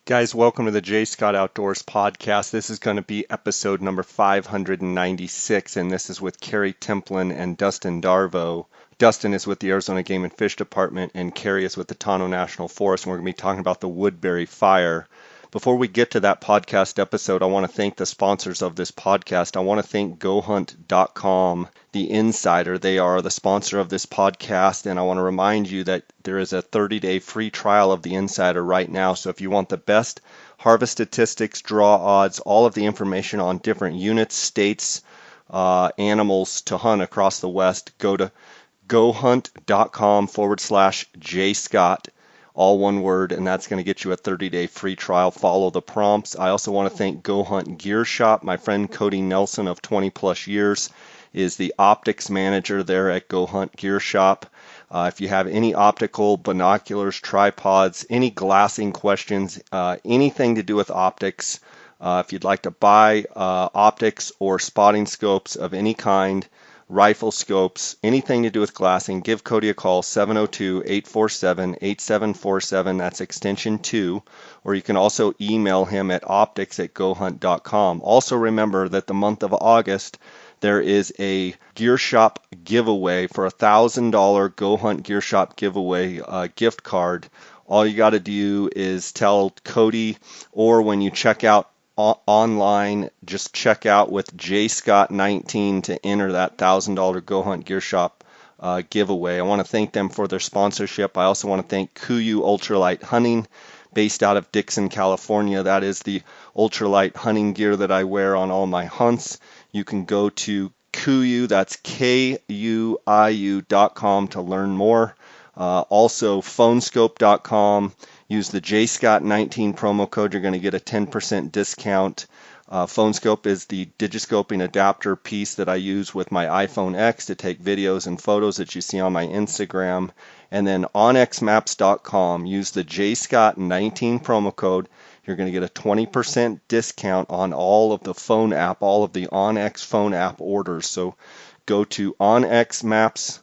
Guys, welcome to the J. Scott Outdoors podcast. This is going to be episode number 596, and this is with Carrie, Templin, and Dustin Darveau. Dustin is with the Arizona Game and Fish Department, and Carrie is with the Tonto National Forest, and we're going to be talking about the Woodbury fire. Before we get to that podcast episode, I want to thank the sponsors of this podcast. I want to thank GoHunt.com, the insider. They are the sponsor of this podcast, and I want to remind you that there is a 30-day free trial of the insider right now. So if you want the best harvest statistics, draw odds, all of the information on different units, states, animals to hunt across the West, go to gohunt.com/JScott, all one word, and that's going to get you a 30-day free trial. Follow the prompts. I also want to thank Go Hunt Gear Shop. My friend Cody Nelson of 20 plus years is the optics manager there at Go Hunt Gear Shop. If you have any optical, binoculars, tripods, any glassing questions, anything to do with optics, if you'd like to buy optics or spotting scopes of any kind, rifle scopes, anything to do with glassing, give Cody a call, 702-847-8747, that's extension 2, or you can also email him at optics@gohunt.com. Also remember that the month of August, there is a Gear Shop giveaway for a $1,000 Go Hunt Gear Shop giveaway gift card. All you got to do is tell Cody, or when you check out online, just check out with JScott19 to enter that $1,000 Go Hunt Gear Shop giveaway. I want to thank them for their sponsorship. I also want to thank Kuiu Ultralight Hunting, based out of Dixon, California. That is the ultralight hunting gear that I wear on all my hunts. You can go to Kuiu, that's KUIU.com to learn more. Also phonescope.com. Use the JScott19 promo code. You're going to get a 10% discount. Phonescope is the digiscoping adapter piece that I use with my iPhone X to take videos and photos that you see on my Instagram. And then onxmaps.com. Use the JScott19 promo code. You're going to get a 20% discount on all of the phone app, all of the OnX phone app orders. So go to onxmaps.com.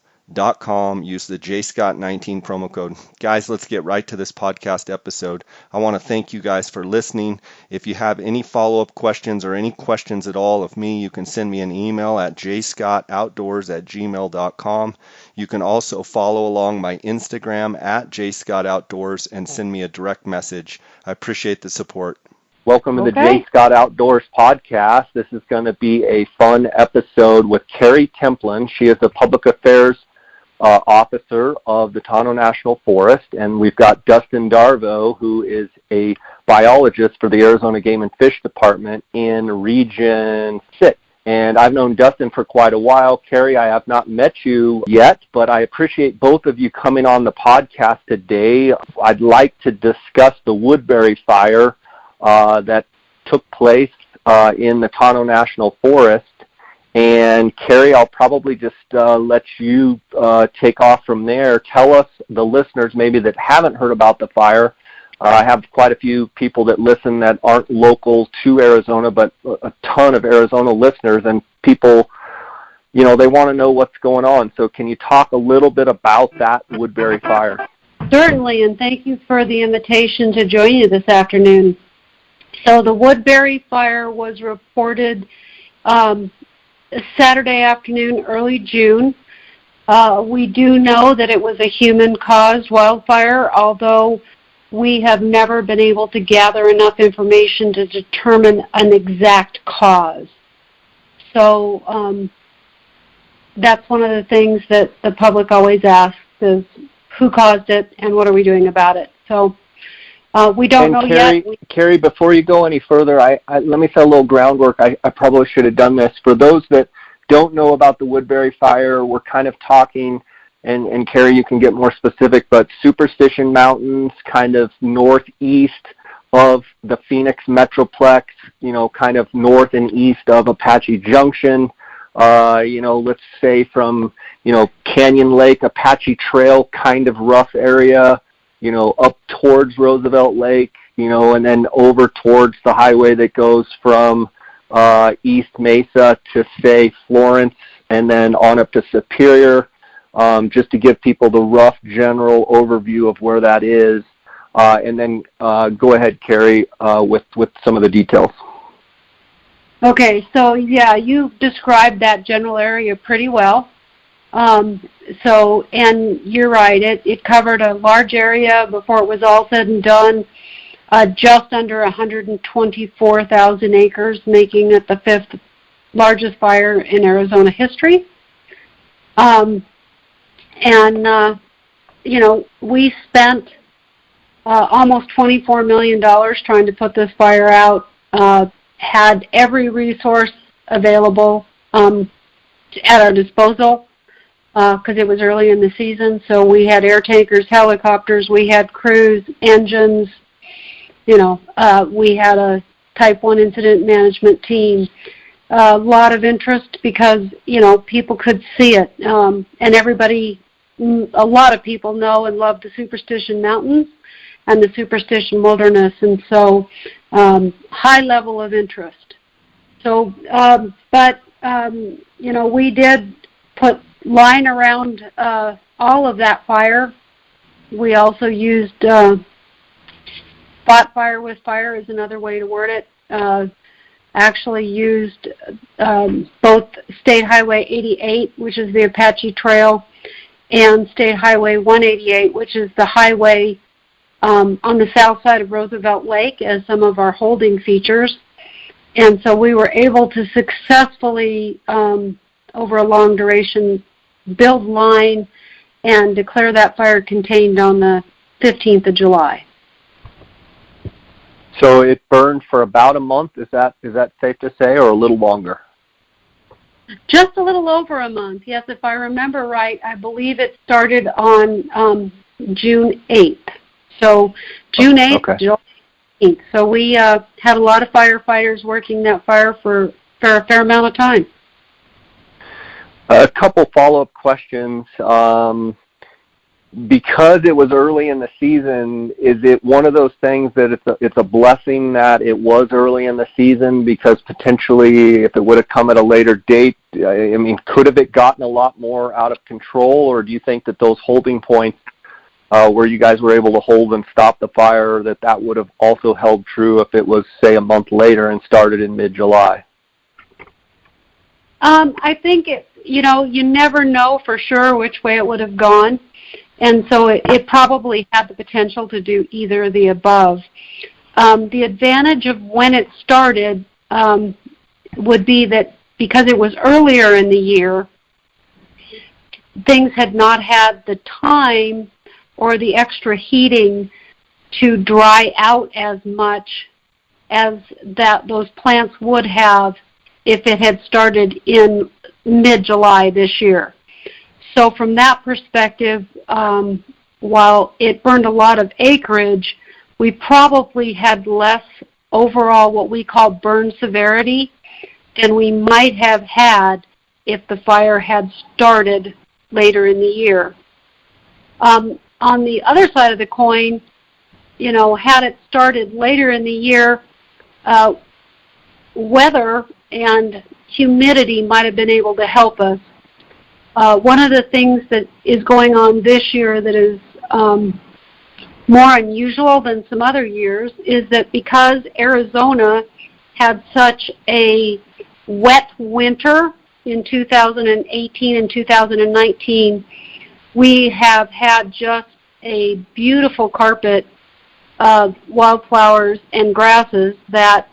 Use the JScott19 promo code. Guys, let's get right to this podcast episode. I want to thank you guys for listening. If you have any follow-up questions or any questions at all of me, you can send me an email at jscottoutdoors@gmail.com. You can also follow along my Instagram at jscottoutdoors and send me a direct message. I appreciate the support. Welcome to the J. Scott Outdoors podcast. This is going to be a fun episode with Carrie Templin. She is the public affairs officer of the Tonto National Forest, and we've got Dustin Darveau, who is a biologist for the Arizona Game and Fish Department in Region 6. And I've known Dustin for quite a while. Carrie, I have not met you yet, but I appreciate both of you coming on the podcast today. I'd like to discuss the Woodbury fire that took place in the Tonto National Forest. And Carrie, I'll probably just let you take off from there. Tell us, the listeners maybe that haven't heard about the fire. I have quite a few people that listen that aren't local to Arizona, but a ton of Arizona listeners, and people, you know, they want to know what's going on. So can you talk a little bit about that Woodbury fire? Certainly, and thank you for the invitation to join you this afternoon. So the Woodbury fire was reported Saturday afternoon, early June. We do know that it was a human-caused wildfire, although we have never been able to gather enough information to determine an exact cause. So that's one of the things that the public always asks is who caused it and what are we doing about it. So we don't know yet. Carrie, before you go any further, let me set a little groundwork. I probably should have done this. For those that don't know about the Woodbury fire, we're kind of talking, and Carrie, you can get more specific, but Superstition Mountains, kind of northeast of the Phoenix Metroplex, you know, kind of north and east of Apache Junction, let's say from, Canyon Lake, Apache Trail, kind of rough area, up towards Roosevelt Lake, and then over towards the highway that goes from East Mesa to, say, Florence, and then on up to Superior, just to give people the rough general overview of where that is. and then go ahead, Carrie, with some of the details. Okay, so yeah, you described that general area pretty well. And you're right, it covered a large area before it was all said and done, just under 124,000 acres, making it the 5th largest fire in Arizona history. We spent almost $24 million trying to put this fire out, had every resource available at our disposal because it was early in the season. So we had air tankers, helicopters, we had crews, engines, we had a Type 1 incident management team. A lot of interest because, people could see it. And a lot of people know and love the Superstition Mountains and the Superstition Wilderness, and so high level of interest. So, we did put line around all of that fire. We also used fought fire with fire is another way to word it. Actually used both State Highway 88, which is the Apache Trail, and State Highway 188, which is the highway on the south side of Roosevelt Lake, as some of our holding features. And so we were able to successfully, over a long duration, build line and declare that fire contained on the 15th of July. So it burned for about a month. Is that safe to say, or a little longer? Just a little over a month. Yes, if I remember right, I believe it started on June 8th. So June 8th, okay. July 8th. So we had a lot of firefighters working that fire for a fair amount of time. A couple follow-up questions. Because it was early in the season, is it one of those things that it's a blessing that it was early in the season, because potentially if it would have come at a later date, could have it gotten a lot more out of control, or do you think that those holding points where you guys were able to hold and stop the fire, that would have also held true if it was, say, a month later and started in mid-July? I think you never know for sure which way it would have gone. And so it probably had the potential to do either of the above. The advantage of when it started would be that because it was earlier in the year, things had not had the time or the extra heating to dry out as much as those plants would have if it had started in mid-July this year. So from that perspective, while it burned a lot of acreage, we probably had less overall what we call burn severity than we might have had if the fire had started later in the year. On the other side of the coin, had it started later in the year, weather and humidity might have been able to help us. One of the things that is going on this year that is more unusual than some other years is that because Arizona had such a wet winter in 2018 and 2019, we have had just a beautiful carpet of wildflowers and grasses that,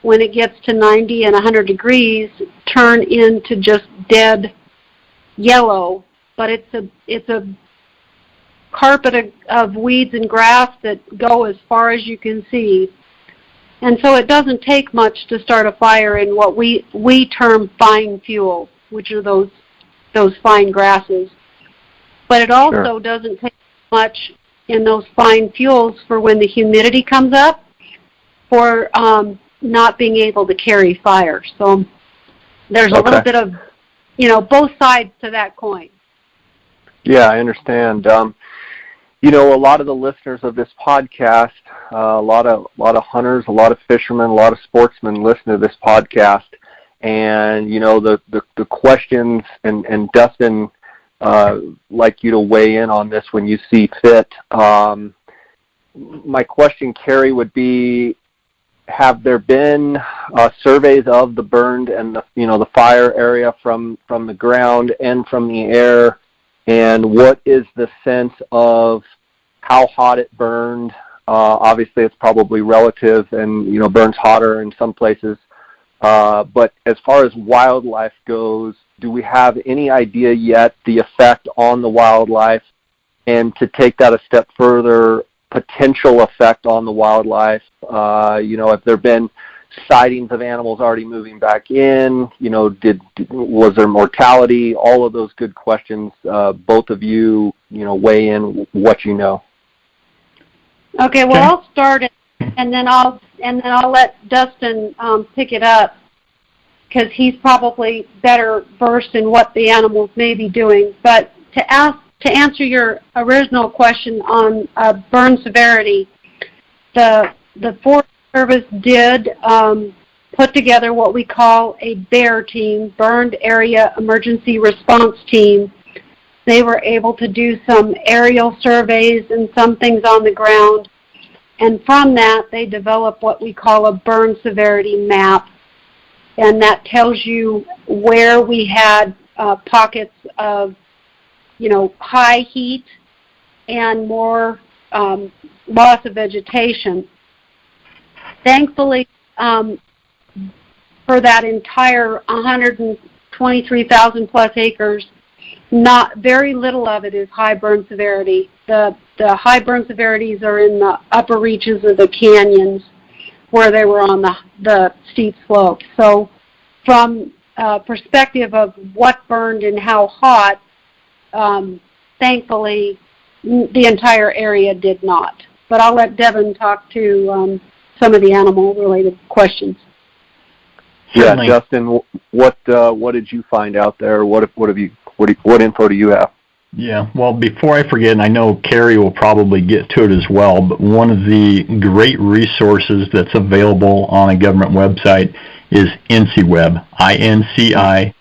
when it gets to 90 and 100 degrees, turn into just dead yellow. But it's a carpet of weeds and grass that go as far as you can see. And so it doesn't take much to start a fire in what we term fine fuel, which are those fine grasses. But it also doesn't take much in those fine fuels for when the humidity comes up for not being able to carry fire. So there's a little bit of, both sides to that coin. Yeah, I understand. A lot of the listeners of this podcast, a lot of hunters, a lot of fishermen, a lot of sportsmen listen to this podcast, and the questions, and Dustin, like you to weigh in on this when you see fit. my question, Carrie, would be: have there been surveys of the burned and the fire area from the ground and from the air? And what is the sense of how hot it burned? Obviously, it's probably relative, and burns hotter in some places. But as far as wildlife goes, do we have any idea yet the effect on the wildlife? And to take that a step further, potential effect on the wildlife. Have there been sightings of animals already moving back in? Was there mortality? All of those good questions. Both of you, weigh in what you know. Okay. Well, I'll start it, and then I'll let Dustin pick it up, because he's probably better versed in what the animals may be doing. But to answer your original question on burn severity, the Forest Service did put together what we call a BEAR team, Burned Area Emergency Response Team. They were able to do some aerial surveys and some things on the ground. And from that, they developed what we call a burn severity map. And that tells you where we had pockets of high heat and more loss of vegetation. Thankfully, for that entire 123,000 plus acres, not very little of it is high burn severity. The high burn severities are in the upper reaches of the canyons where they were on the steep slopes. So from perspective of what burned and how hot, thankfully, the entire area did not. But I'll let Devin talk to some of the animal-related questions. Yeah, Dustin, what did you find out there? What info do you have? Yeah, well, before I forget, and I know Carrie will probably get to it as well, but one of the great resources that's available on a government website is INCIWeb, INCIWEB.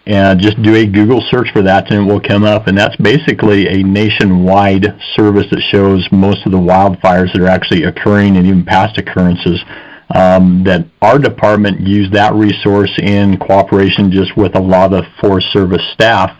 And just do a Google search for that and it will come up. And that's basically a nationwide service that shows most of the wildfires that are actually occurring and even past occurrences. That our department used that resource in cooperation just with a lot of Forest Service staff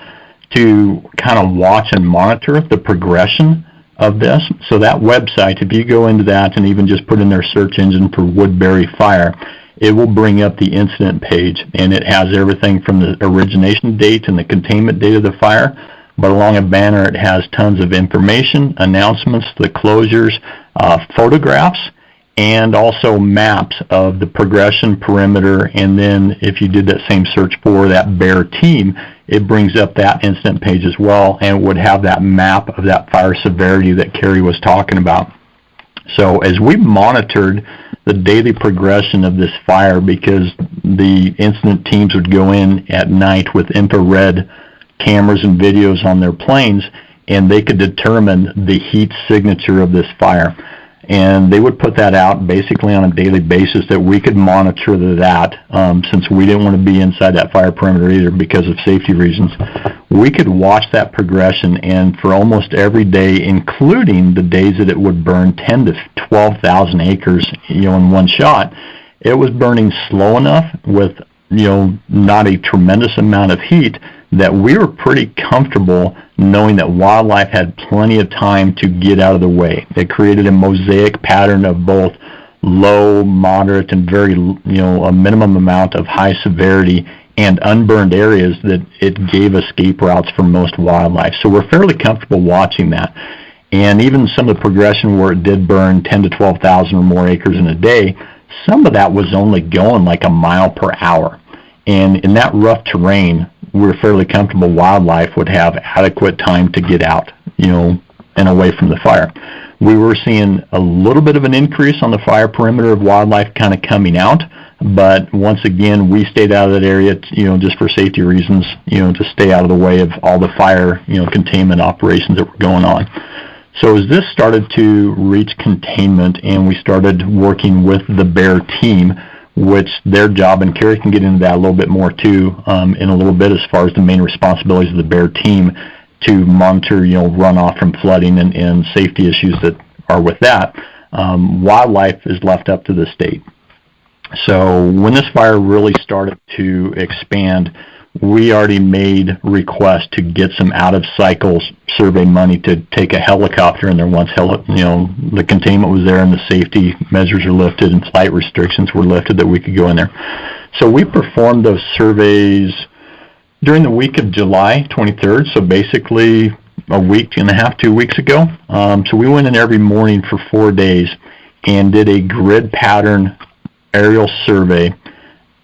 to kind of watch and monitor the progression of this. So that website, if you go into that and even just put in their search engine for Woodbury fire, it will bring up the incident page, and it has everything from the origination date and the containment date of the fire, but along a banner it has tons of information, announcements, the closures, photographs, and also maps of the progression perimeter. And then if you did that same search for that BEAR team, it brings up that incident page as well, and it would have that map of that fire severity that Carrie was talking about. So as we monitored the daily progression of this fire, because the incident teams would go in at night with infrared cameras and videos on their planes, and they could determine the heat signature of this fire. And they would put that out basically on a daily basis that we could monitor that, since we didn't want to be inside that fire perimeter either because of safety reasons. We could watch that progression, and for almost every day, including the days that it would burn 10 to 12,000 acres, in one shot, it was burning slow enough with, not a tremendous amount of heat that we were pretty comfortable knowing that wildlife had plenty of time to get out of the way. It created a mosaic pattern of both low, moderate, and very, a minimum amount of high severity and unburned areas that it gave escape routes for most wildlife. So we're fairly comfortable watching that. And even some of the progression where it did burn 10 to 12,000 or more acres in a day, some of that was only going like a mile per hour. And in that rough terrain, we're fairly comfortable wildlife would have adequate time to get out, and away from the fire. We were seeing a little bit of an increase on the fire perimeter of wildlife kind of coming out, but once again, we stayed out of that area, just for safety reasons, to stay out of the way of all the fire, containment operations that were going on. So as this started to reach containment and we started working with the BEAR team, which their job, and Carrie can get into that a little bit more too in a little bit as far as the main responsibilities of the BEAR team, to monitor, runoff from flooding and safety issues that are with that. Wildlife is left up to the state. So when this fire really started to expand, we already made requests to get some out-of-cycle survey money to take a helicopter in there once the containment was there and the safety measures were lifted and flight restrictions were lifted that we could go in there. So we performed those surveys during the week of July 23rd, so basically a week and a half, 2 weeks ago. So we went in every morning for 4 days and did a grid pattern aerial survey.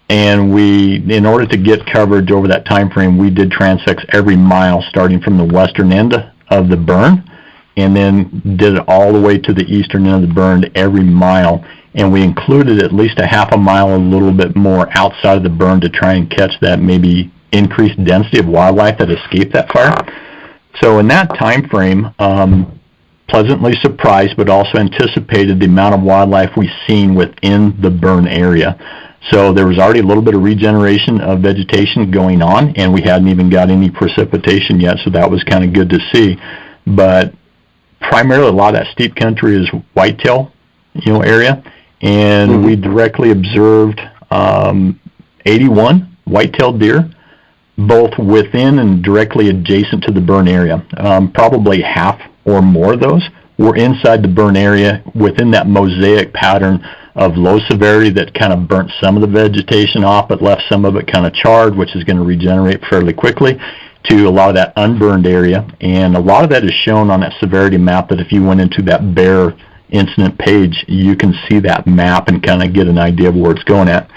And in order to get coverage over that time frame, we did transects every mile starting from the western end of the burn and then did it all the way to the eastern end of the burn every mile. And we included at least a half a mile, a little bit more outside of the burn to try and catch that maybe increased density of wildlife that escaped that fire. So in that time frame, pleasantly surprised, but also anticipated the amount of wildlife we've seen within the burn area. So there was already a little bit of regeneration of vegetation going on, and we hadn't even got any precipitation yet, so that was kind of good to see. But primarily a lot of that steep country is whitetail, area, and we directly observed 81 white-tailed deer, both within and directly adjacent to the burn area. Probably half or more of those were inside the burn area within that mosaic pattern of low severity that kind of burnt some of the vegetation off but left some of it kind of charred, which is going to regenerate fairly quickly, to a lot of that unburned area. And a lot of that is shown on that severity map that if you went into that bear incident page, you can see that map and kind of get an idea of where it's going at.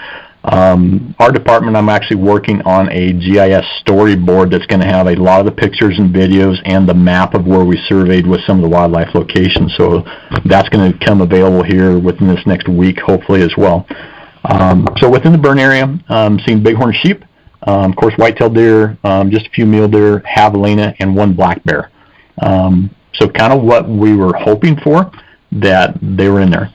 Our department, I'm actually working on a GIS storyboard that's going to have a lot of the pictures and videos and the map of where we surveyed with some of the wildlife locations. So that's going to come available here within this next week, hopefully, as well. So within the burn area, seeing bighorn sheep, of course, white-tailed deer, just a few mule deer, javelina, and one black bear. So kind of what we were hoping for, that they were in there.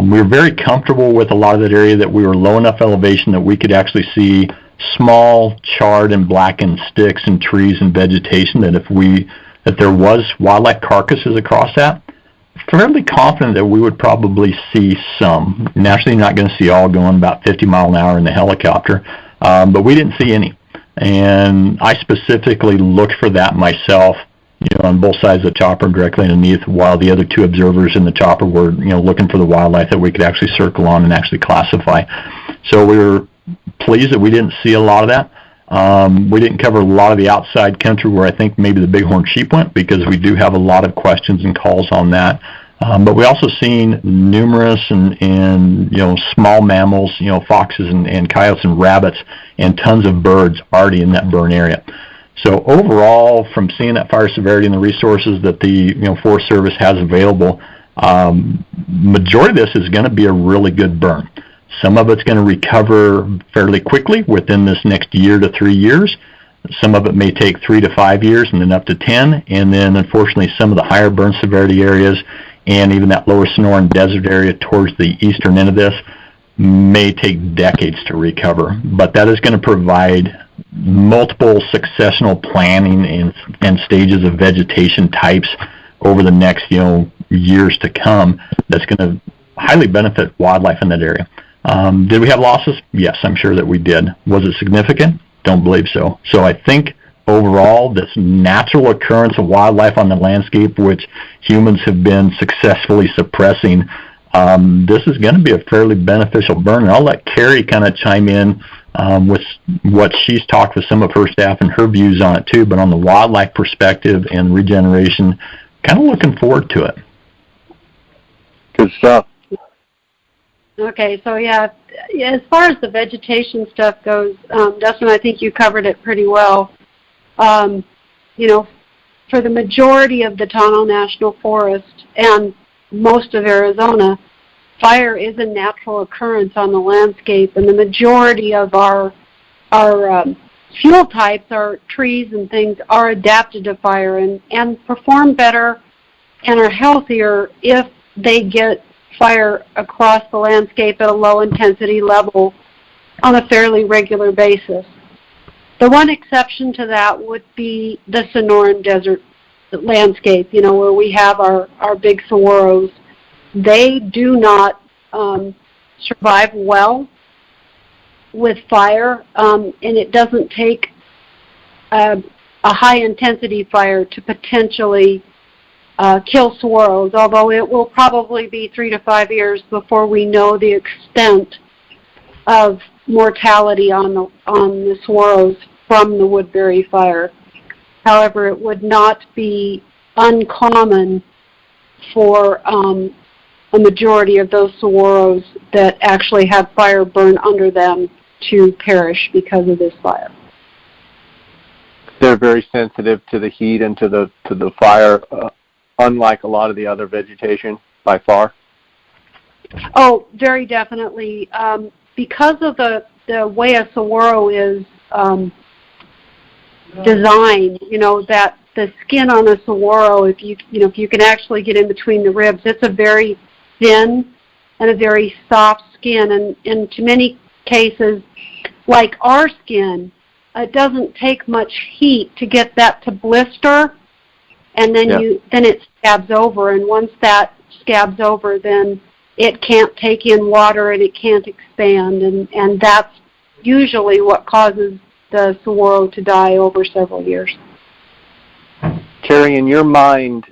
We were very comfortable with a lot of that area, that we were low enough elevation that we could actually see small charred and blackened sticks and trees and vegetation, that if there was wildlife carcasses across that, fairly confident that we would probably see some. Naturally, you're not going to see all going about 50 miles an hour in the helicopter, but we didn't see any. And I specifically looked for that myself, on both sides of the chopper directly underneath, while the other two observers in the chopper were, looking for the wildlife that we could actually circle on and actually classify. So we were pleased that we didn't see a lot of that. We didn't cover a lot of the outside country where I think maybe the bighorn sheep went, because we do have a lot of questions and calls on that. But we also seen numerous and small mammals, foxes and coyotes and rabbits, and tons of birds already in that burn area. So overall, from seeing that fire severity and the resources that the Forest Service has available, majority of this is going to be a really good burn. Some of it's going to recover fairly quickly within this next year to 3 years. Some of it may take 3 to 5 years and then up to 10. And then, unfortunately, some of the higher burn severity areas and even that lower Sonoran Desert area towards the eastern end of this may take decades to recover. But that is going to provide multiple successional planning and stages of vegetation types over the next years to come. That's going to highly benefit wildlife in that area. Did we have losses? Yes, I'm sure that we did. Was it significant? Don't believe so. So I think overall, this natural occurrence of wildlife on the landscape, which humans have been successfully suppressing, this is going to be a fairly beneficial burn. And I'll let Carrie kind of chime in with what she's talked with some of her staff and her views on it too. But on the wildlife perspective and regeneration, kind of looking forward to it. Good stuff. Okay, so yeah, as far as the vegetation stuff goes, Dustin, I think you covered it pretty well. For the majority of the Tonto National Forest and most of Arizona, fire is a natural occurrence on the landscape, and the majority of our fuel types, our trees and things, are adapted to fire and perform better and are healthier if they get fire across the landscape at a low intensity level on a fairly regular basis. The one exception to that would be the Sonoran Desert landscape, where we have our big saguaros. They do not survive well with fire, and it doesn't take a high-intensity fire to potentially kill saguaros, although it will probably be 3 to 5 years before we know the extent of mortality on the saguaros from the Woodbury fire. However, it would not be uncommon for a majority of those saguaros that actually have fire burn under them to perish because of this fire. They're very sensitive to the heat and to the fire, unlike a lot of the other vegetation by far. Oh, very definitely. Because of the way a saguaro is designed, that the skin on a saguaro, if you can actually get in between the ribs, it's a very thin and a very soft skin, and to many cases, like our skin, it doesn't take much heat to get that to blister, and then it scabs over, and once that scabs over, then it can't take in water and it can't expand, and that's usually what causes the saguaro to die over several years. Carrie, in your mind,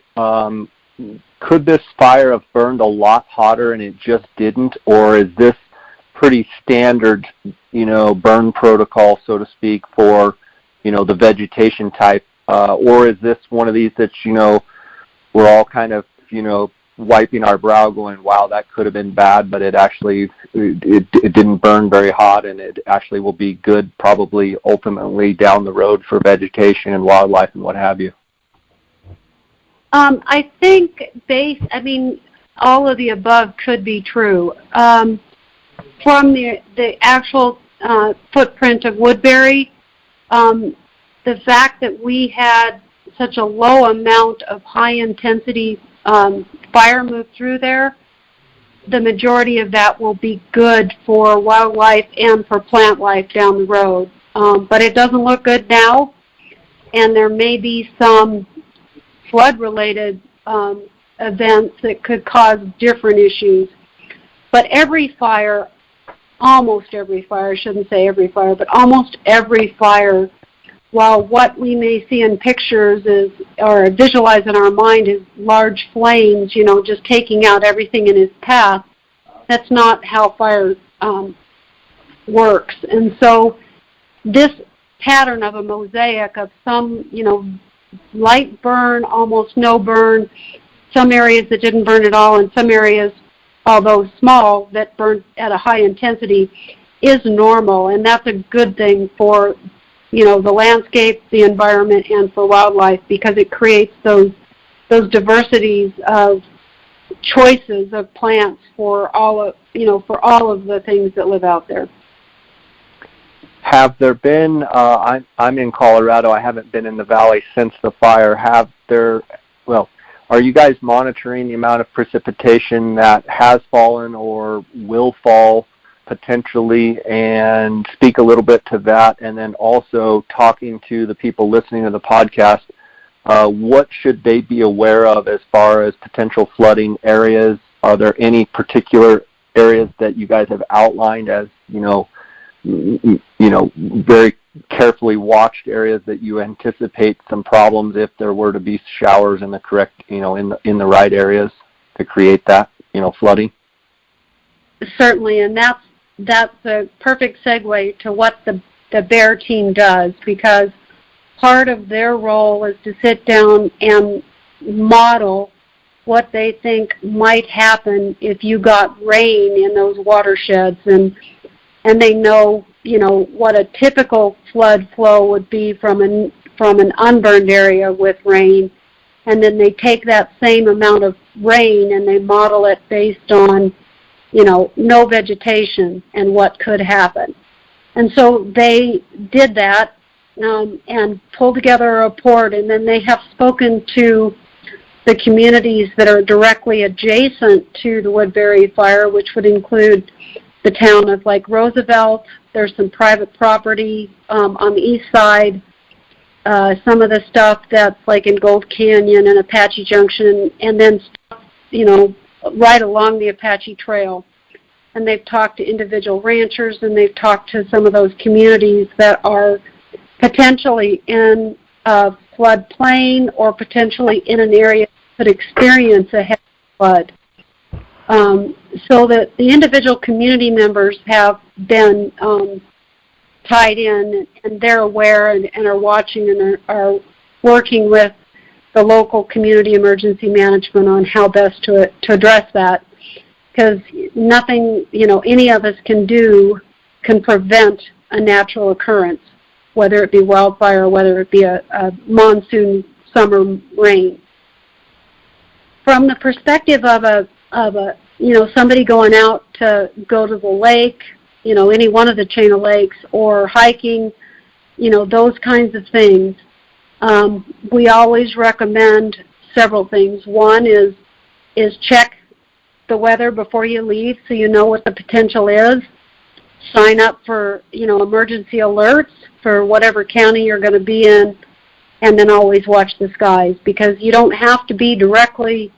could this fire have burned a lot hotter and it just didn't, or is this pretty standard, burn protocol, so to speak, for, the vegetation type, or is this one of these that, we're all kind of, wiping our brow going, wow, that could have been bad, but it actually, it didn't burn very hot, and it actually will be good probably ultimately down the road for vegetation and wildlife and what have you? I think all of the above could be true. From the actual footprint of Woodbury, the fact that we had such a low amount of high-intensity fire move through there, the majority of that will be good for wildlife and for plant life down the road. But it doesn't look good now, and there may be some flood-related events that could cause different issues. But every fire, almost every fire, I shouldn't say every fire, but almost every fire, while what we may see in pictures is, or visualize in our mind, is large flames, just taking out everything in its path, that's not how fire works. And so this pattern of a mosaic of some, light burn, almost no burn, some areas that didn't burn at all, and some areas, although small, that burned at a high intensity, is normal, and that's a good thing for the landscape, the environment, and for wildlife, because it creates those diversities of choices of plants for all of the things that live out there. Have there been? I'm in Colorado. I haven't been in the valley since the fire. Are you guys monitoring the amount of precipitation that has fallen or will fall potentially, and speak a little bit to that, and then also talking to the people listening to the podcast, what should they be aware of as far as potential flooding areas? Are there any particular areas that you guys have outlined as, very carefully watched areas that you anticipate some problems if there were to be showers in the correct, in the right areas to create that, flooding? Certainly, and that's a perfect segue to what the BEAR team does, because part of their role is to sit down and model what they think might happen if you got rain in those watersheds, and they know, what a typical flood flow would be from an unburned area with rain, and then they take that same amount of rain and they model it based on no vegetation and what could happen. And so they did that and pulled together a report, and then they have spoken to the communities that are directly adjacent to the Woodbury fire, which would include the town of like Roosevelt. There's some private property on the east side. Some of the stuff that's like in Gold Canyon and Apache Junction, and then stuff, right along the Apache Trail. And they've talked to individual ranchers, and they've talked to some of those communities that are potentially in a floodplain or potentially in an area that could experience a heavy flood. So that the individual community members have been tied in, and they're aware and are watching and are working with the local community emergency management on how best to address that. Because nothing, any of us can do can prevent a natural occurrence, whether it be wildfire or whether it be a monsoon summer rain. From the perspective of somebody going out to go to the lake, any one of the chain of lakes, or hiking, those kinds of things, we always recommend several things. One is check the weather before you leave so you know what the potential is. Sign up for, emergency alerts for whatever county you're going to be in, and then always watch the skies, because you don't have to be directly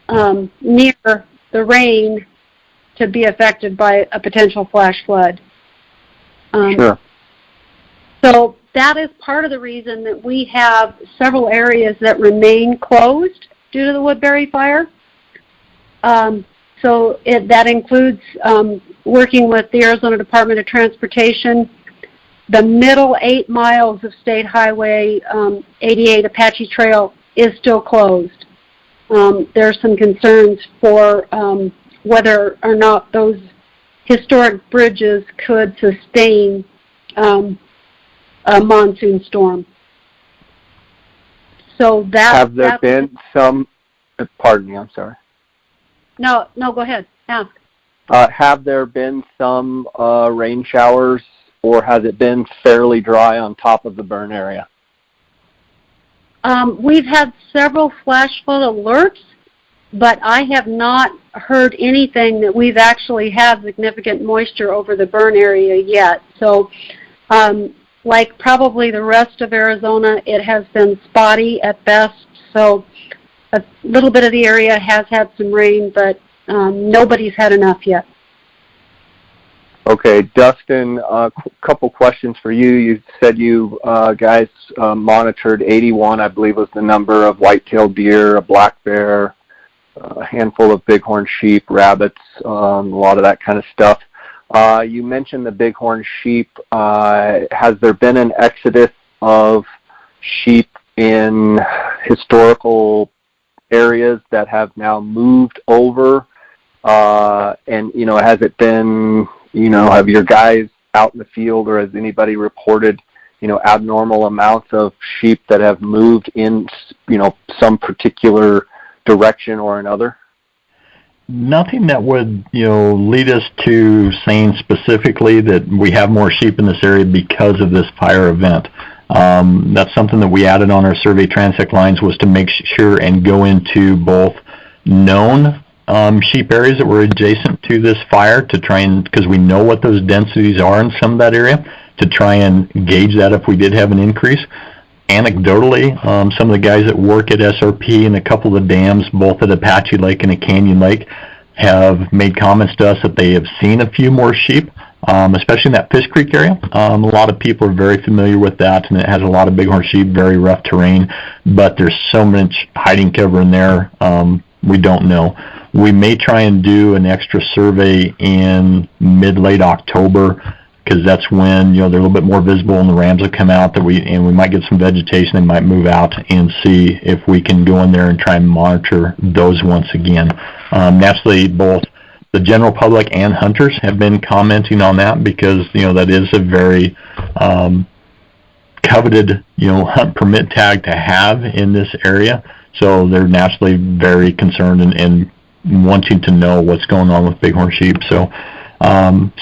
near the rain to be affected by a potential flash flood. Sure. So that is part of the reason that we have several areas that remain closed due to the Woodbury fire. That includes working with the Arizona Department of Transportation. The middle 8 miles of State Highway 88 Apache Trail is still closed. There are some concerns for whether or not those historic bridges could sustain a monsoon storm. So have there been some? Pardon me, I'm sorry. No, go ahead. Ask. Have there been some rain showers, or has it been fairly dry on top of the burn area? We've had several flash flood alerts, but I have not heard anything that we've actually had significant moisture over the burn area yet. So, like probably the rest of Arizona, it has been spotty at best. So a little bit of the area has had some rain, but nobody's had enough yet. Okay, Dustin, a couple questions for you. You said you guys monitored 81, I believe was the number, of white-tailed deer, a black bear, a handful of bighorn sheep, rabbits, a lot of that kind of stuff. You mentioned the bighorn sheep. Has there been an exodus of sheep in historical areas that have now moved over? And, has it been, have your guys out in the field, or has anybody reported, abnormal amounts of sheep that have moved in, some particular direction or another? Nothing that would, lead us to saying specifically that we have more sheep in this area because of this fire event. That's something that we added on our survey transect lines, was to make sure and go into both known sheep areas that were adjacent to this fire to try and, because we know what those densities are in some of that area, to try and gauge that if we did have an increase. Anecdotally, some of the guys that work at SRP and a couple of the dams, both at Apache Lake and at Canyon Lake, have made comments to us that they have seen a few more sheep, especially in that Fish Creek area. A lot of people are very familiar with that, and it has a lot of bighorn sheep, very rough terrain, but there's so much hiding cover in there, we don't know. We may try and do an extra survey in mid-late October, because that's when they're a little bit more visible and the rams will come out, and we might get some vegetation. They might move out and see if we can go in there and try and monitor those once again. Naturally, both the general public and hunters have been commenting on that, because that is a very coveted hunt permit tag to have in this area. So they're naturally very concerned and wanting to know what's going on with bighorn sheep. So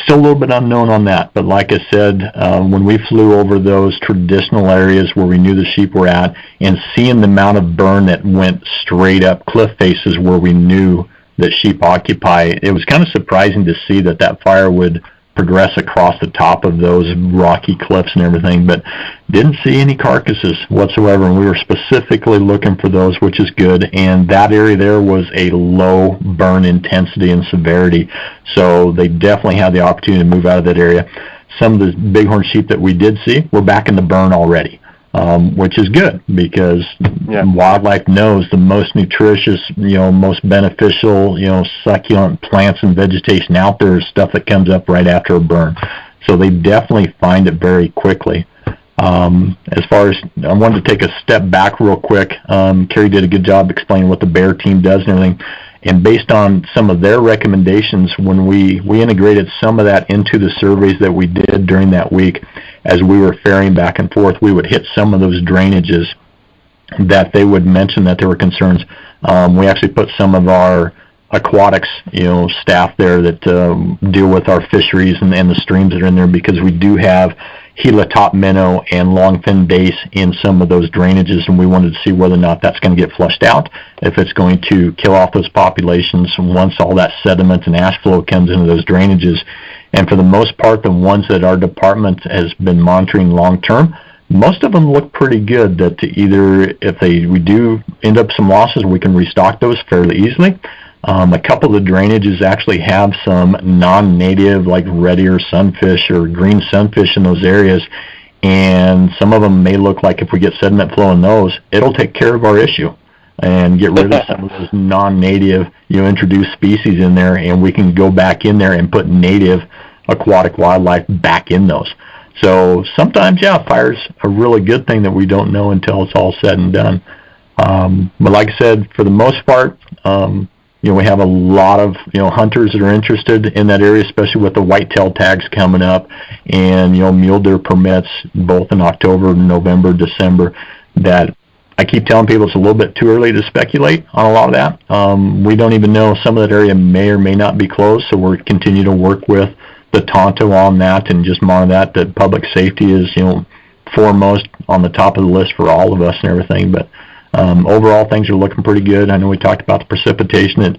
still a little bit unknown on that, but like I said, when we flew over those traditional areas where we knew the sheep were at, and seeing the amount of burn that went straight up cliff faces where we knew that sheep occupy, it was kind of surprising to see that fire would progress across the top of those rocky cliffs and everything, but didn't see any carcasses whatsoever, and we were specifically looking for those, which is good. And that area there was a low burn intensity and severity, so they definitely had the opportunity to move out of that area. Some of the bighorn sheep that we did see were back in the burn already, which is good, because wildlife knows the most nutritious, most beneficial, succulent plants and vegetation out there is stuff that comes up right after a burn. So they definitely find it very quickly. As far as, I wanted to take a step back real quick. Carrie did a good job explaining what the bear team does and everything. And based on some of their recommendations, when we integrated some of that into the surveys that we did during that week, as we were ferrying back and forth, we would hit some of those drainages that they would mention that there were concerns. We actually put some of our aquatics, staff there that deal with our fisheries and the streams that are in there, because we do have Gila top minnow and longfin dace in some of those drainages, and we wanted to see whether or not that's going to get flushed out, if it's going to kill off those populations once all that sediment and ash flow comes into those drainages. And for the most part, the ones that our department has been monitoring long term, most of them look pretty good, that either if we do end up some losses, we can restock those fairly easily. A couple of the drainages actually have some non-native, like red ear sunfish or green sunfish in those areas, and some of them may look like, if we get sediment flow in those, it'll take care of our issue and get rid of some of those non-native, introduced species in there, and we can go back in there and put native aquatic wildlife back in those. So sometimes, fire's a really good thing that we don't know until it's all said and done. But like I said, for the most part, we have a lot of hunters that are interested in that area, especially with the whitetail tags coming up, and mule deer permits both in October, November, December. That I keep telling people it's a little bit too early to speculate on a lot of that. We don't even know, some of that area may or may not be closed, so we're continuing to work with the Tonto on that and just monitor that public safety is foremost on the top of the list for all of us and everything. But overall, things are looking pretty good. I know we talked about the precipitation.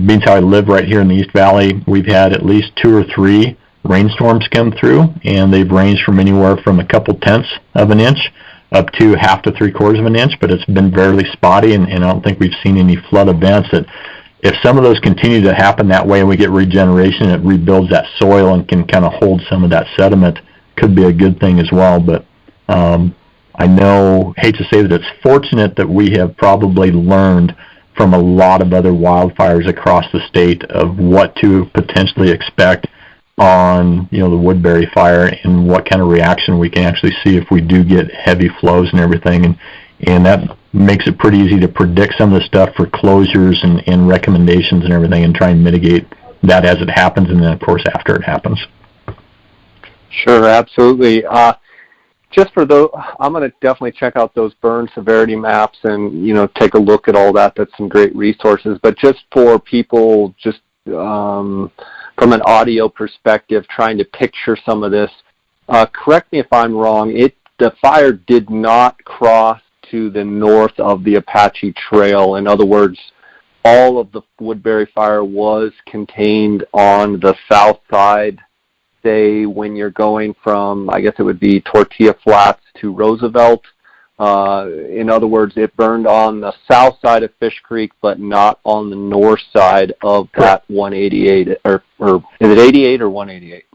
Being how I live right here in the East Valley, we've had at least 2 or 3 rainstorms come through, and they've ranged from anywhere from a couple tenths of an inch up to 1/2 to 3/4 of an inch, but it's been fairly spotty, and I don't think we've seen any flood events. That if some of those continue to happen that way and we get regeneration, it rebuilds that soil and can kind of hold some of that sediment, could be a good thing as well. But I hate to say that it's fortunate that we have probably learned from a lot of other wildfires across the state of what to potentially expect on, the Woodbury fire, and what kind of reaction we can actually see if we do get heavy flows and everything. And that makes it pretty easy to predict some of the stuff for closures and recommendations and everything, and try and mitigate that as it happens, and then, of course, after it happens. Sure, absolutely. Just for those, I'm going to definitely check out those burn severity maps and, take a look at all that. That's some great resources. But just for people, just from an audio perspective, trying to picture some of this, correct me if I'm wrong, the fire did not cross to the north of the Apache Trail. In other words, all of the Woodbury fire was contained on the south side. Say when you're going from, I guess it would be Tortilla Flats to Roosevelt. In other words, it burned on the south side of Fish Creek, but not on the north side of that 188, or is it 88 or 188?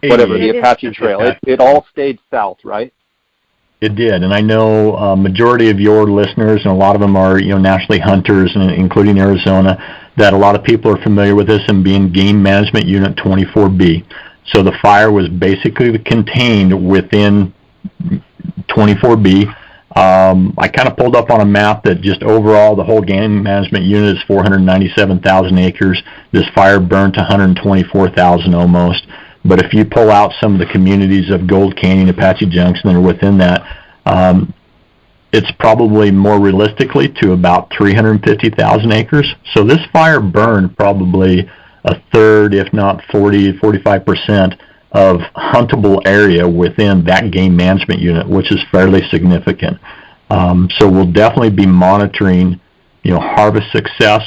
88. Whatever, the Apache Trail. It all stayed south, right? It did, and I know a majority of your listeners, and a lot of them are, nationally hunters, and including Arizona, that a lot of people are familiar with this and being Game Management Unit 24B. So the fire was basically contained within 24B. I kind of pulled up on a map that just overall the whole Game Management Unit is 497,000 acres. This fire burned to 124,000 almost. But if you pull out some of the communities of Gold Canyon, Apache Junction that are within that, it's probably more realistically to about 350,000 acres. So this fire burned probably a third, if not 45% of huntable area within that Game Management Unit, which is fairly significant. So we'll definitely be monitoring harvest success,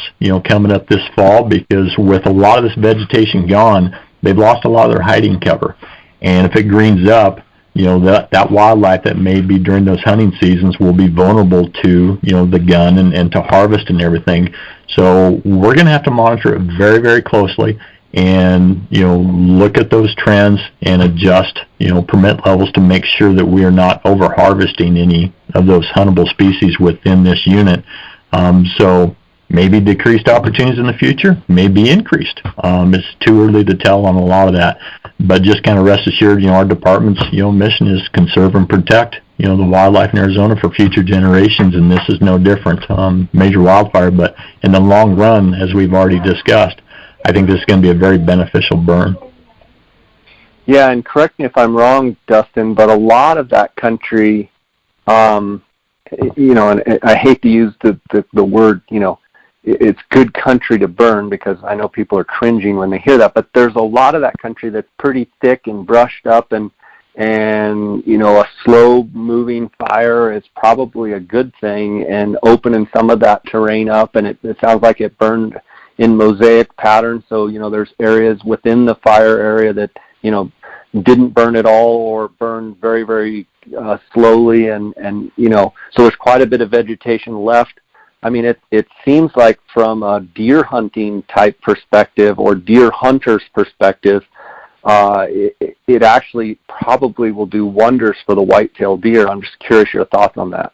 coming up this fall, because with a lot of this vegetation gone, they've lost a lot of their hiding cover. And if it greens up, that wildlife that may be during those hunting seasons will be vulnerable to, the gun and to harvest and everything. So we're going to have to monitor it very, very closely and, look at those trends and adjust, permit levels to make sure that we are not over harvesting any of those huntable species within this unit. So maybe decreased opportunities in the future, maybe increased. It's too early to tell on a lot of that. But just kind of rest assured, our department's, mission is conserve and protect, the wildlife in Arizona for future generations, and this is no different. Major wildfire, but in the long run, as we've already discussed, I think this is going to be a very beneficial burn. Yeah, and correct me if I'm wrong, Dustin, but a lot of that country, and I hate to use the word, it's good country to burn, because I know people are cringing when they hear that, but there's a lot of that country that's pretty thick and brushed up, and a slow moving fire is probably a good thing, and opening some of that terrain up, and it sounds like it burned in mosaic patterns. So there's areas within the fire area that didn't burn at all or burned very, very slowly, and so there's quite a bit of vegetation left. I mean, it seems like from a deer hunting type perspective or deer hunter's perspective, it actually probably will do wonders for the white-tailed deer. I'm just curious your thoughts on that.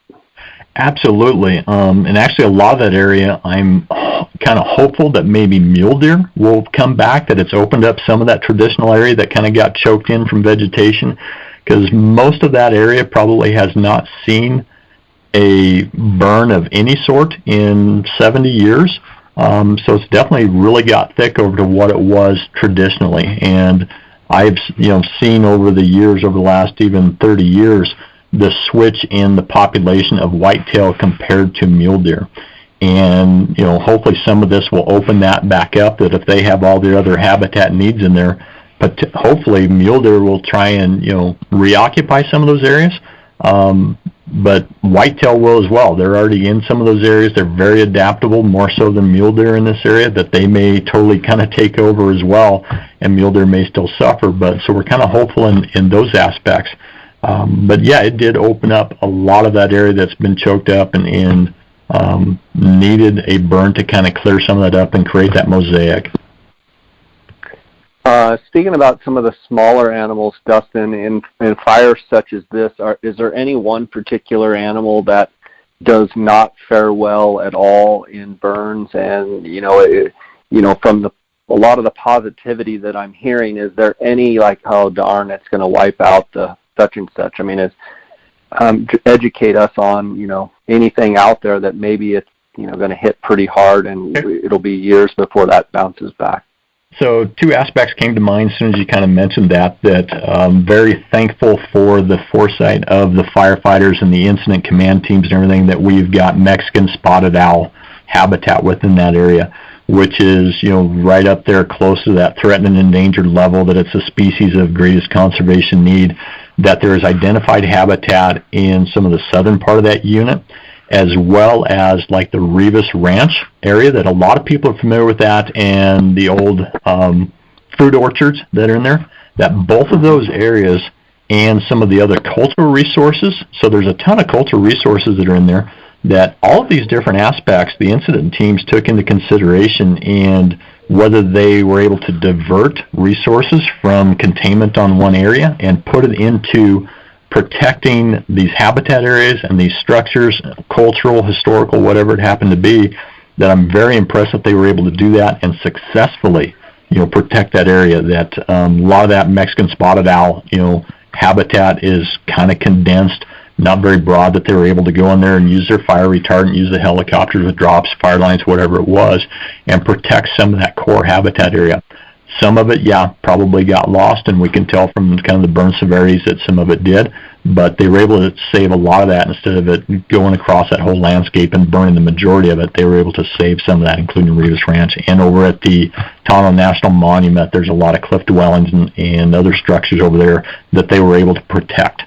Absolutely. And actually a lot of that area, I'm kind of hopeful that maybe mule deer will come back, that it's opened up some of that traditional area that kind of got choked in from vegetation, because most of that area probably has not seen a burn of any sort in 70 years. So it's definitely really got thick over to what it was traditionally. And I've seen over the years, over the last even 30 years, the switch in the population of whitetail compared to mule deer. And hopefully some of this will open that back up, that if they have all their other habitat needs in there, but hopefully mule deer will try and reoccupy some of those areas. But whitetail will as well. They're already in some of those areas. They're very adaptable, more so than mule deer in this area, that they may totally kind of take over as well, and mule deer may still suffer. But so we're kind of hopeful in those aspects. But yeah, it did open up a lot of that area that's been choked up and needed a burn to kind of clear some of that up and create that mosaic. Speaking about some of the smaller animals, Dustin, in fires such as this, is there any one particular animal that does not fare well at all in burns? And from a lot of the positivity that I'm hearing, is there any oh darn, it's going to wipe out the such and such? I mean, educate us on anything out there that maybe it's going to hit pretty hard and it'll be years before that bounces back. So two aspects came to mind as soon as you kind of mentioned that I'm very thankful for the foresight of the firefighters and the incident command teams and everything, that we've got Mexican spotted owl habitat within that area, which is, right up there close to that threatened and endangered level, that it's a species of greatest conservation need, that there is identified habitat in some of the southern part of that unit, as well as like the Rivas Ranch area, that a lot of people are familiar with that, and the old fruit orchards that are in there, that both of those areas and some of the other cultural resources, so there's a ton of cultural resources that are in there, that all of these different aspects the incident teams took into consideration, and whether they were able to divert resources from containment on one area and put it into protecting these habitat areas and these structures, cultural, historical, whatever it happened to be, that I'm very impressed that they were able to do that and successfully, protect that area. That a lot of that Mexican spotted owl, habitat is kind of condensed, not very broad, that they were able to go in there and use their fire retardant, use the helicopters with drops, fire lines, whatever it was, and protect some of that core habitat area. Some of it, probably got lost, and we can tell from kind of the burn severities that some of it did, but they were able to save a lot of that. Instead of it going across that whole landscape and burning the majority of it, they were able to save some of that, including Rivas Ranch. And over at the Tonto National Monument, there's a lot of cliff dwellings and other structures over there that they were able to protect.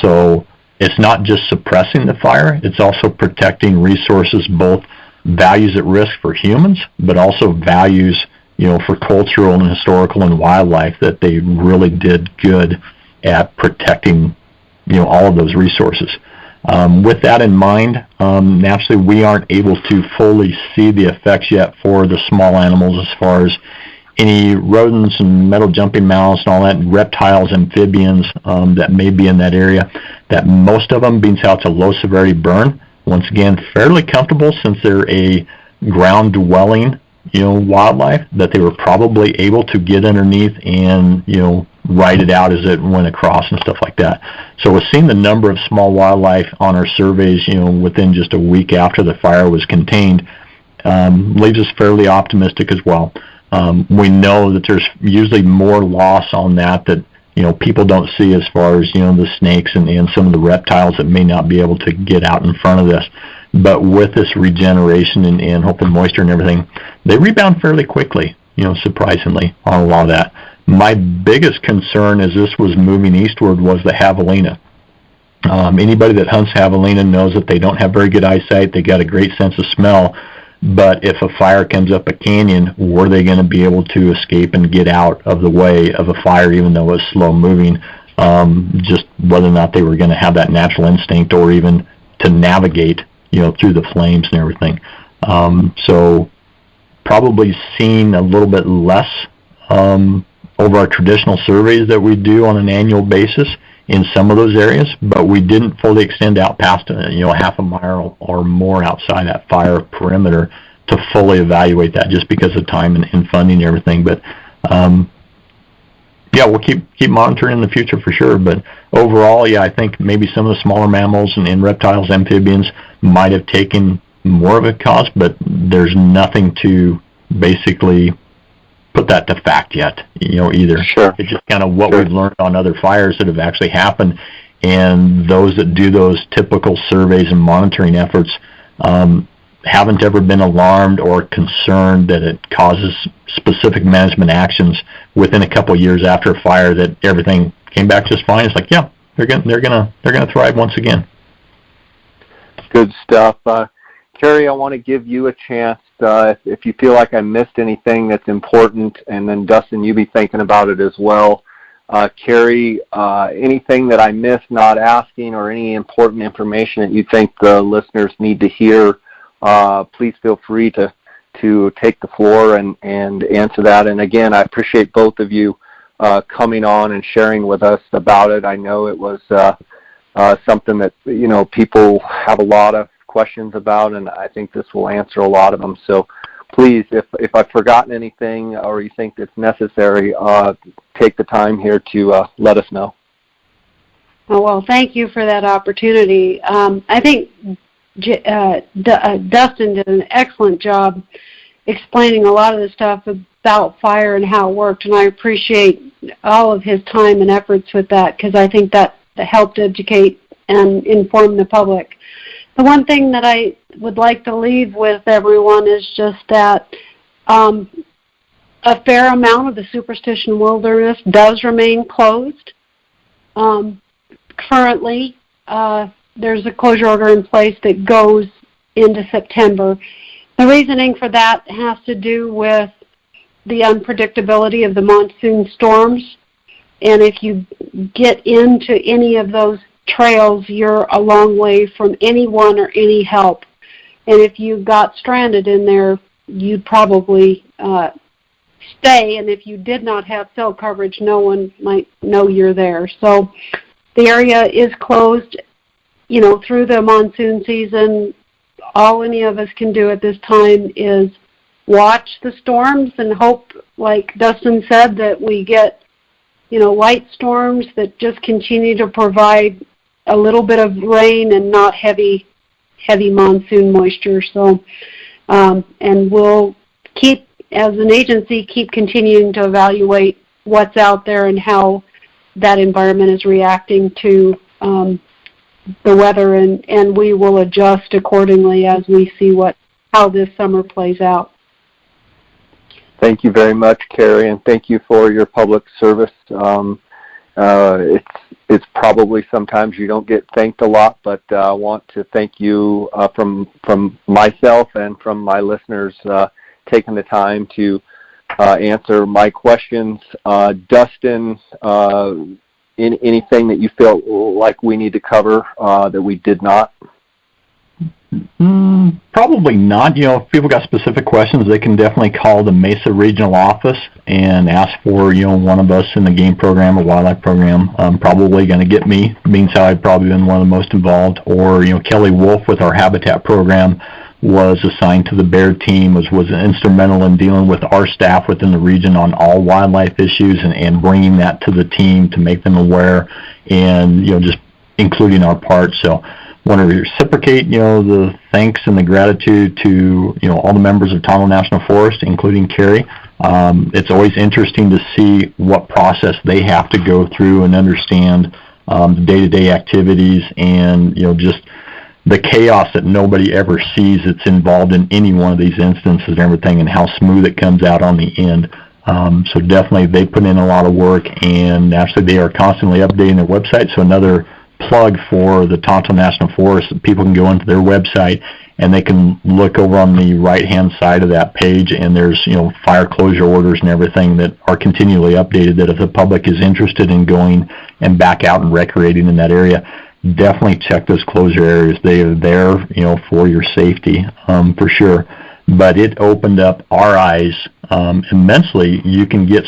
So it's not just suppressing the fire, it's also protecting resources, both values at risk for humans, but also values, for cultural and historical and wildlife, that they really did good at protecting, all of those resources. With that in mind, naturally we aren't able to fully see the effects yet for the small animals as far as any rodents and metal jumping mouse and all that, reptiles, amphibians that may be in that area, that most of them, being out to low severity burn, once again, fairly comfortable since they're a ground dwelling, wildlife, that they were probably able to get underneath and, ride it out as it went across and stuff like that. So we're seeing the number of small wildlife on our surveys, within just a week after the fire was contained, leaves us fairly optimistic as well. We know that there's usually more loss on that people don't see, as far as, the snakes and some of the reptiles that may not be able to get out in front of this. But with this regeneration and hopefully moisture and everything, they rebound fairly quickly, surprisingly, on a lot of that. My biggest concern as this was moving eastward was the javelina. Anybody that hunts javelina knows that they don't have very good eyesight. They got a great sense of smell. But if a fire comes up a canyon, were they going to be able to escape and get out of the way of a fire, even though it's slow moving? Just whether or not they were going to have that natural instinct, or even to navigate, through the flames and everything. So probably seeing a little bit less over our traditional surveys that we do on an annual basis in some of those areas, but we didn't fully extend out past half a mile or more outside that fire perimeter to fully evaluate that, just because of time and funding and everything. But we'll keep monitoring in the future for sure. But overall, I think maybe some of the smaller mammals and reptiles, amphibians, might have taken more of a cost, but there's nothing to basically put that to fact yet, either. Sure. It's just kind of what we've learned on other fires that have actually happened, and those that do those typical surveys and monitoring efforts haven't ever been alarmed or concerned that it causes specific management actions within a couple of years after a fire, that everything came back just fine. It's like, they're gonna thrive once again. Good stuff. Carrie, I want to give you a chance, if you feel like I missed anything that's important, and then Dustin, you be thinking about it as well. Carrie, anything that I missed not asking, or any important information that you think the listeners need to hear, please feel free to take the floor and answer that. And again, I appreciate both of you coming on and sharing with us about it. I know it was something that people have a lot of questions about, and I think this will answer a lot of them. So please, if I've forgotten anything or you think it's necessary, take the time here to let us know. Oh, well, thank you for that opportunity. I think Dustin did an excellent job explaining a lot of the stuff about fire and how it worked, and I appreciate all of his time and efforts with that, because I think that helped educate and inform the public. The one thing that I would like to leave with everyone is just that a fair amount of the Superstition Wilderness does remain closed. Currently, there's a closure order in place that goes into September. The reasoning for that has to do with the unpredictability of the monsoon storms. And if you get into any of those trails, you're a long way from anyone or any help. And if you got stranded in there, you'd probably stay. And if you did not have cell coverage, no one might know you're there. So the area is closed, through the monsoon season. All any of us can do at this time is watch the storms and hope, like Dustin said, that we get, light storms that just continue to provide a little bit of rain and not heavy monsoon moisture. So, and we'll keep, as an agency, keep continuing to evaluate what's out there and how that environment is reacting to the weather, and we will adjust accordingly as we see how this summer plays out. Thank you very much, Carrie, and thank you for your public service. It's probably sometimes you don't get thanked a lot, but I want to thank you from myself and from my listeners taking the time to answer my questions. Dustin, anything that you feel like we need to cover that we did not? Probably not. If people got specific questions, they can definitely call the Mesa Regional Office and ask for, one of us in the game program or wildlife program. I'm probably going to get me, being so I've probably been one of the most involved. Or, Kelly Wolf with our habitat program was assigned to the bear team, was instrumental in dealing with our staff within the region on all wildlife issues and bringing that to the team to make them aware and, just including our part. So want to reciprocate, the thanks and the gratitude to, all the members of Tonto National Forest, including Carrie. It's always interesting to see what process they have to go through and understand the day-to-day activities and, just the chaos that nobody ever sees that's involved in any one of these instances and everything, and how smooth it comes out on the end. So definitely they put in a lot of work, and actually they are constantly updating their website. So another plug for the Tonto National Forest, people can go into their website and they can look over on the right hand side of that page, and there's fire closure orders and everything that are continually updated, that if the public is interested in going and back out and recreating in that area, definitely check those closure areas. They are there for your safety, for sure. But it opened up our eyes immensely. You can get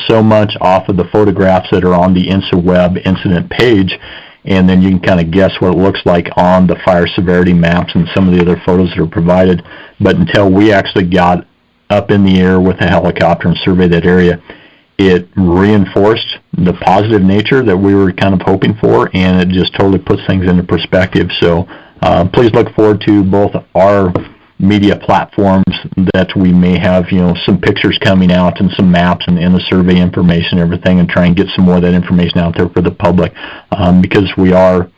so much off of the photographs that are on the InstaWeb incident page, and then you can kind of guess what it looks like on the fire severity maps and some of the other photos that are provided. But until we actually got up in the air with a helicopter and surveyed that area, it reinforced the positive nature that we were kind of hoping for, and it just totally puts things into perspective. So please look forward to both our media platforms that we may have, some pictures coming out and some maps and the survey information and everything, and try and get some more of that information out there for the public, because we are,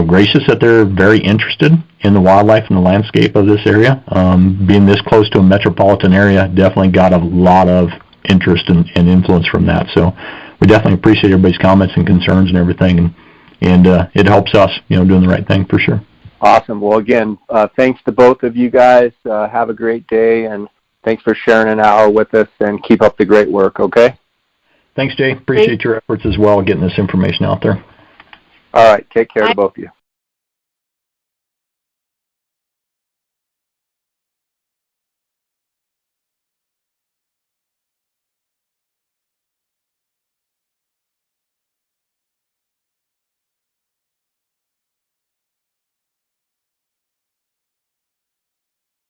gracious that they're very interested in the wildlife and the landscape of this area. Being this close to a metropolitan area definitely got a lot of interest and influence from that. So we definitely appreciate everybody's comments and concerns and everything, and it helps us, doing the right thing for sure. Awesome. Well, again, thanks to both of you guys. Have a great day, and thanks for sharing an hour with us, and keep up the great work, okay? Thanks, Jay. Appreciate your efforts as well, getting this information out there. All right. Take care to both of you.